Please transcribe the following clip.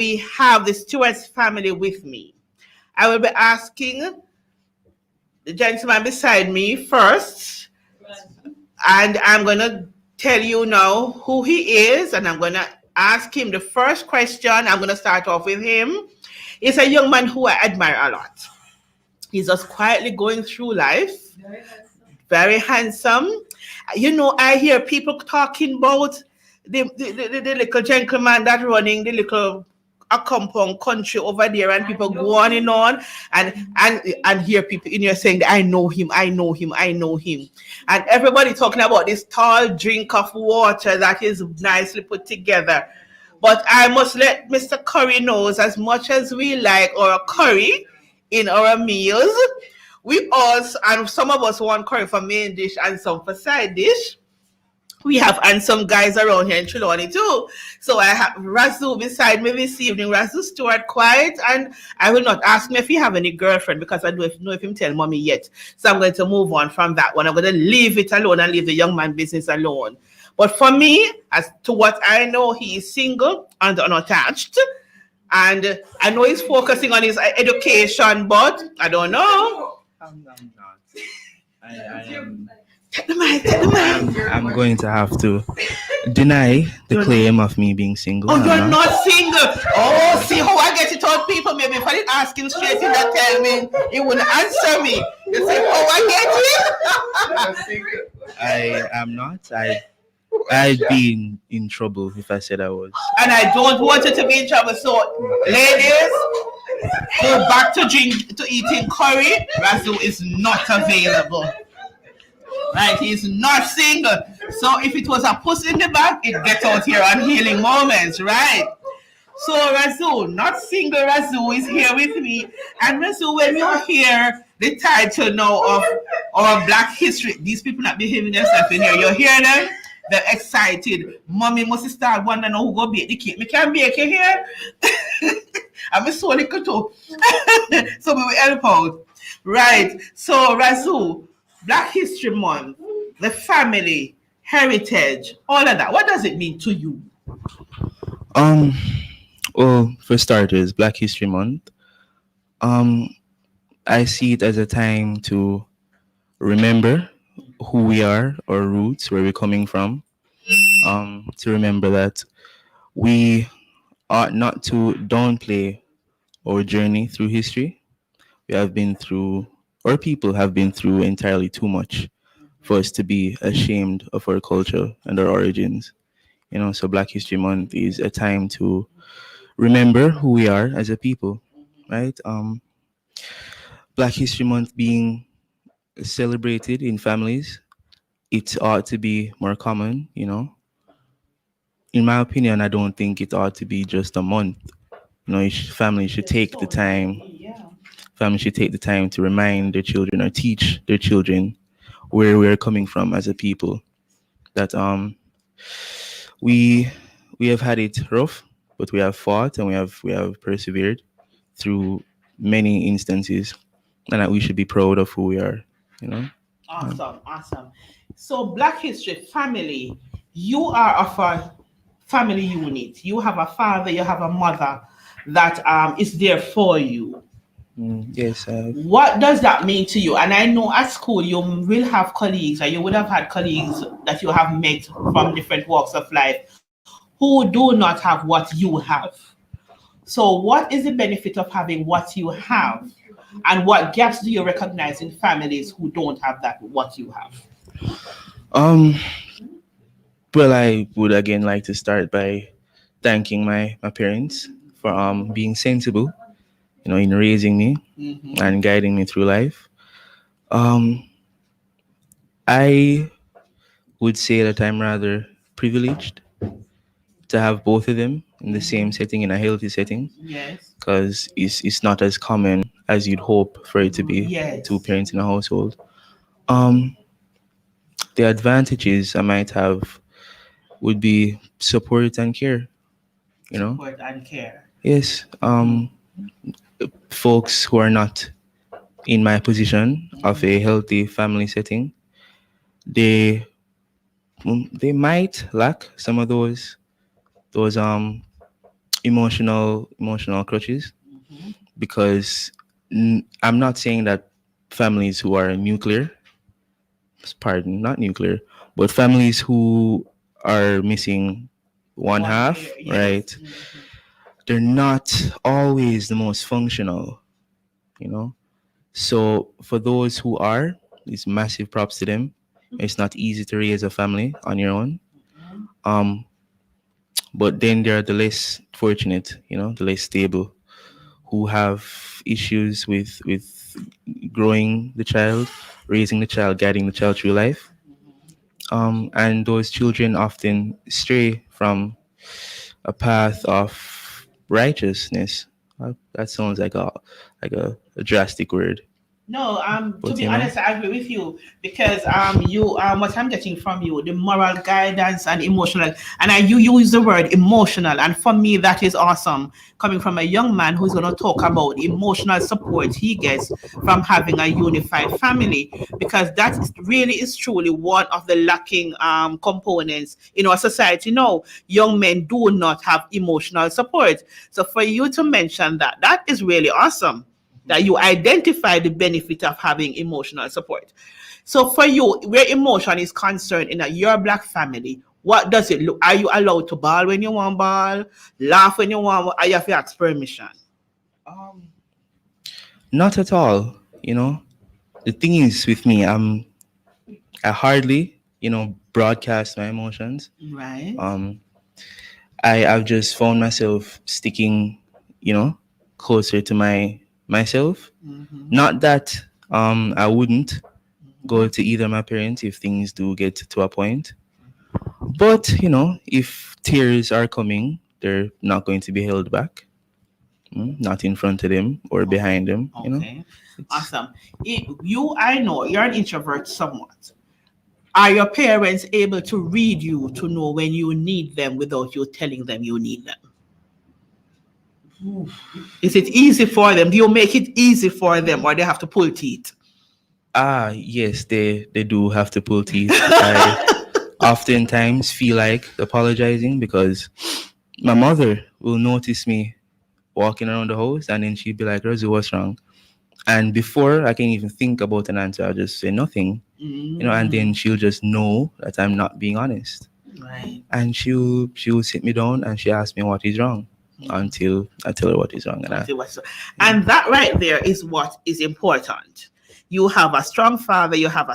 we have the Stewart's family with me. I will be asking the gentleman beside me first, and I'm going to tell you now who he is, and I'm going to ask him the first question. I'm going to start off with him. He's a young man who I admire a lot. He's just quietly going through life. Very handsome. You know, I hear people talking about the little gentleman that running the little a compound country over there, and people go on and hear people in here saying that I know him, I know him, I know him. And everybody talking about this tall drink of water that is nicely put together. But I must let Mr. Curry knows, as much as we like our curry in our meals, we also, and some of us want curry for main dish and some for side dish. We have and some guys around here in Trelawney too. So I have Razu beside me this evening. Razu Stewart, quiet, and I will not ask him if he have any girlfriend because I don't know if him tell mommy yet. So I'm going to move on from that one. I'm going to leave it alone and leave the young man business alone. But for me, as to what I know, he is single and unattached. And I know he's focusing on his education, but I don't know. I'm not. I am. Take the mic. I'm going to have to deny the claim of me being single. Oh, you're not single. Oh, see how I get it out, people. Maybe if I didn't ask him straight, he'd not tell me. He wouldn't answer me. You see how I get it? I am not. I'd be in trouble if I said I was. And I don't want you to be in trouble. So, ladies, go back to eating curry. Razu is not available. Right, he's not single. So if it was a puss in the back, it gets out here on Healing Moments, right? So Razu, not single Razu, is here with me. And Razu, when you hear the title now of our Black History, these people not behaving themselves in here. You hear them? They're excited. Mommy must start wondering who go bake the cake. Me can bake it here. I'm so little too. So we will help out. Right. So Razu, Black History Month, the family, heritage, all of that. What does it mean to you? Well, for starters, Black History Month, I see it as a time to remember who we are, our roots, where we're coming from. To remember that we ought not to downplay our journey through history. Our people have been through entirely too much for us to be ashamed of our culture and our origins. So Black History Month is a time to remember who we are as a people, right? Black History Month being celebrated in families, it ought to be more common, In my opinion, I don't think it ought to be just a month. Family should take the time. Families should take the time to remind their children or teach their children where we're coming from as a people. That we have had it rough, but we have fought and we have persevered through many instances, and that we should be proud of who we are. Awesome. So Black History family, you are of a family unit. You have a father, you have a mother that is there for you. Yes. What does that mean to you? And I know at school you will have colleagues, or you would have had colleagues that you have met from different walks of life who do not have what you have. So what is the benefit of having what you have? And what gaps do you recognize in families who don't have that, what you have? Well, I would again like to start by thanking my parents for being sensible, in raising me and guiding me through life. I would say that I'm rather privileged to have both of them in the same setting, in a healthy setting. Yes. Because it's not as common as you'd hope for it to be. Yes. Two parents in a household. The advantages I might have would be support and care. Support and care. Yes. Folks who are not in my position of a healthy family setting, they might lack some of those emotional crutches, Mhm. because I'm not saying that families who are nuclear, pardon, not nuclear, but families who are missing one One half, pair, yes. right? Mhm. They're not always the most functional, you know. So for those who are, it's massive props to them. It's not easy to raise a family on your own. Mhm. Um, but then there are the less fortunate, the less stable, who have issues with growing the child, raising the child, guiding the child through life. Mhm. And those children often stray from a path of righteousness. That sounds like a drastic word, No, to but be honest, I agree with you because you what I'm getting from you, the moral guidance and emotional, and you use the word emotional, and for me that is awesome. Coming from a young man who's going to talk about the emotional support he gets from having a unified family, because that really is truly one of the lacking components in our society. No, young men do not have emotional support. So for you to mention that, that is really awesome that you identify the benefit of having emotional support. So for you, where emotion is concerned in your black family, what does it look? Are you allowed to bawl when you want ball, laugh when you want? Are you have to ask permission? um, not at all. The thing is with me, I hardly broadcast my emotions. Right. Um, I've just found myself sticking, you know, closer to myself. Mm-hmm. Not that I wouldn't Mm-hmm. go to either of my parents if things do get to a point. But, if tears are coming, they're not going to be held back. Not in front of them or Okay. behind them. Okay. It's Awesome. I know you're an introvert somewhat. Are your parents able to read you to know when you need them without you telling them you need them? Is it easy for them? Do you make it easy for them or they have to pull teeth? yes, they do have to pull teeth. I oftentimes feel like apologizing because my mother will notice me walking around the house, and then she'd be like, Rosie, what's wrong? And before I can even think about an answer, I'll just say nothing, and then Mm, she'll just know that I'm not being honest. right. And she'll sit me down and she asks me what is wrong Mm. until I tell her what is wrong. And Until what's you know, and that right there is what is important. You have a strong father, you have a